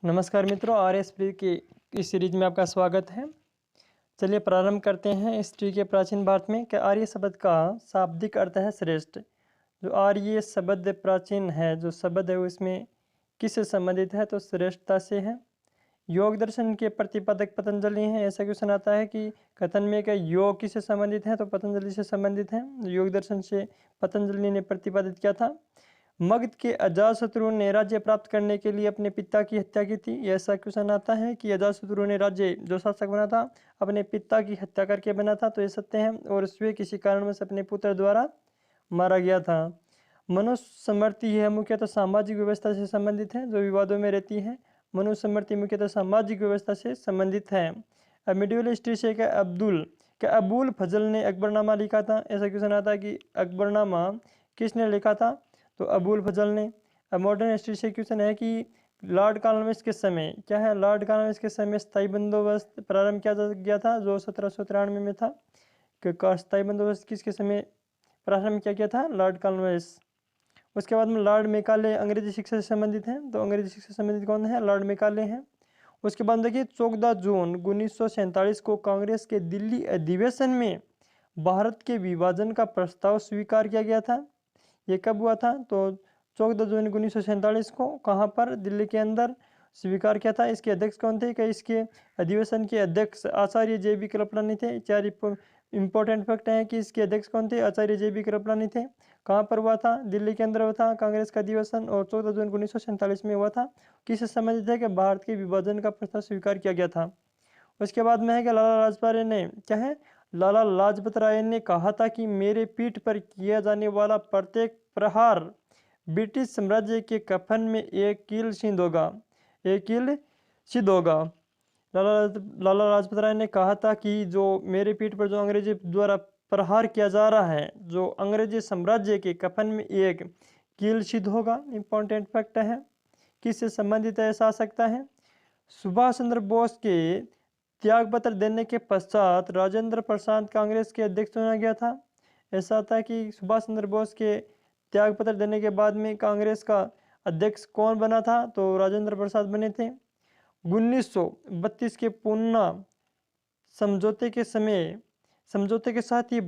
नमस्कार मित्रों, आर्यस प्री की इस सीरीज में आपका स्वागत है। चलिए प्रारंभ करते हैं। इस ट्री के प्राचीन भारत में कि आर्य शब्द का शाब्दिक अर्थ है श्रेष्ठ। जो आर्य शब्द प्राचीन है, जो शब्द है वो इसमें किससे संबंधित है? तो श्रेष्ठता से है। योग दर्शन के प्रतिपादक पतंजलि हैं। ऐसा क्वेश्चन आता है कि कथन में क्या योग किससे संबंधित है? तो पतंजलि से संबंधित है। योग दर्शन से पतंजलि ने प्रतिपादित किया था। मगध के अजातशत्रु ने राज्य प्राप्त करने के लिए अपने पिता की हत्या की थी। ऐसा क्वेश्चन आता है कि अजातशत्रु ने राज्य जो शासक बना था अपने पिता की हत्या करके बना था, तो ये सत्य है। और स्वे किसी कारणवश अपने पुत्र द्वारा मारा गया था। मनुष्य समृद्धि है मुख्यतः सामाजिक व्यवस्था से संबंधित है, जो विवादों में रहती है। मनुष्य समृद्धि मुख्यतः सामाजिक व्यवस्था से संबंधित है। अब मिडिवल हिस्ट्री से क्या अबुल फजल ने अकबरनामा लिखा था? ऐसा क्वेश्चन आता है कि अकबरनामा किसने लिखा था? तो अबुल फजल ने। अब मॉडर्न हिस्ट्री से क्वेश्चन है कि लॉर्ड कॉर्नवालिस के समय क्या है? लॉर्ड कॉर्नवालिस के समय स्थायी बंदोबस्त प्रारंभ किया गया था, जो 1793 में था। कि स्थायी बंदोबस्त किसके समय प्रारंभ किया गया था? Lord Cornwallis. उसके बाद में लॉर्ड मेकाले अंग्रेजी शिक्षा से संबंधित हैं। तो अंग्रेजी शिक्षा से संबंधित कौन है? लॉर्ड मेकाले हैं। उसके बाद देखिए 14 जून 1947 को कांग्रेस के दिल्ली अधिवेशन में भारत के विभाजन का प्रस्ताव स्वीकार किया गया था। ये कब हुआ था? तो 14 जून 1947 को कहाँ पर? दिल्ली के अंदर स्वीकार किया था। इसके अध्यक्ष कौन थे? क्या इसके अधिवेशन के अध्यक्ष आचार्य जे.बी. कृपलानी थे। चार इंपॉर्टेंट फैक्ट है कि इसके अध्यक्ष कौन थे? आचार्य जे.बी. कृपलानी थे। कहाँ पर हुआ था? दिल्ली के अंदर हुआ था कांग्रेस का अधिवेशन, और 14 जून 1947 में हुआ था। किससे संबंधित है? कि भारत के विभाजन का प्रस्ताव स्वीकार किया गया था। उसके बाद में है कि लाला लाजपत राय ने क्या है? लाला लाजपत राय ने कहा था कि मेरे पीठ पर किया जाने वाला प्रत्येक प्रहार ब्रिटिश साम्राज्य के कफन में एक कील सिंध होगा, एक कील सिद्ध होगा। लाला लाजपत राय ने कहा था कि जो मेरे पीठ पर जो अंग्रेजी द्वारा प्रहार किया जा रहा है, जो अंग्रेजी साम्राज्य के कफन में एक कील सिद्ध होगा। इंपॉर्टेंट फैक्ट है। किससे संबंधित ऐसा आ सकता है? सुभाष चंद्र बोस के त्यागपत्र देने के पश्चात राजेंद्र प्रसाद कांग्रेस के अध्यक्ष चुना गया था। ऐसा था कि सुभाष चंद्र बोस के त्यागपत्र देने के बाद में कांग्रेस का अध्यक्ष कौन बना था? तो राजेंद्र प्रसाद बने थे। 1932 के पूना समझौते के साथ ही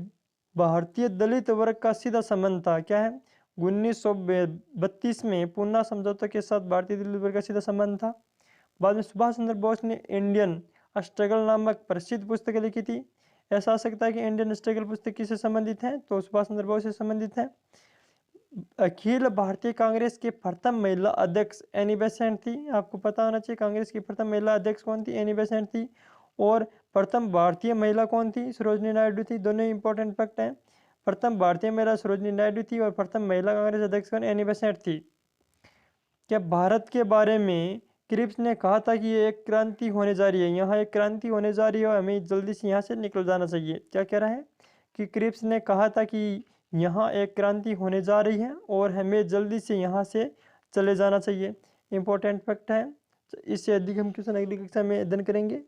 भारतीय दलित वर्ग का सीधा संबंध था। क्या है? 1932 में पूना समझौते के साथ भारतीय दलित वर्ग का सीधा संबंध था। बाद में सुभाष चंद्र बोस ने इंडियन स्ट्रगल नामक प्रसिद्ध पुस्तक लिखी थी। ऐसा आ सकता है कि इंडियन स्ट्रगल पुस्तक किससे संबंधित है? तो सुभाष चंद्र बोस से संबंधित है। अखिल भारतीय कांग्रेस के प्रथम महिला अध्यक्ष एनी बेसेंट थी। आपको पता होना चाहिए कांग्रेस की प्रथम महिला अध्यक्ष कौन थी? एनी बेसेंट थी। और प्रथम भारतीय महिला कौन थी? सरोजनी नायडू थी। दोनों इंपॉर्टेंट फैक्ट हैं। प्रथम भारतीय महिला सरोजनी नायडू थी और प्रथम महिला कांग्रेस अध्यक्ष कौन? एनी बेसेंट थी। क्या भारत के बारे में क्रिप्स ने कहा था कि ये एक क्रांति होने जा रही है, यहाँ एक क्रांति होने जा रही है और हमें जल्दी से यहाँ से निकल जाना चाहिए? क्या कह रहा है कि क्रिप्स ने कहा था कि यहाँ एक क्रांति होने जा रही है और हमें जल्दी से यहाँ से चले जाना चाहिए। इंपॉर्टेंट फैक्ट है। इससे अधिक हम क्वेश्चन अगली कक्षा में अध्ययन करेंगे।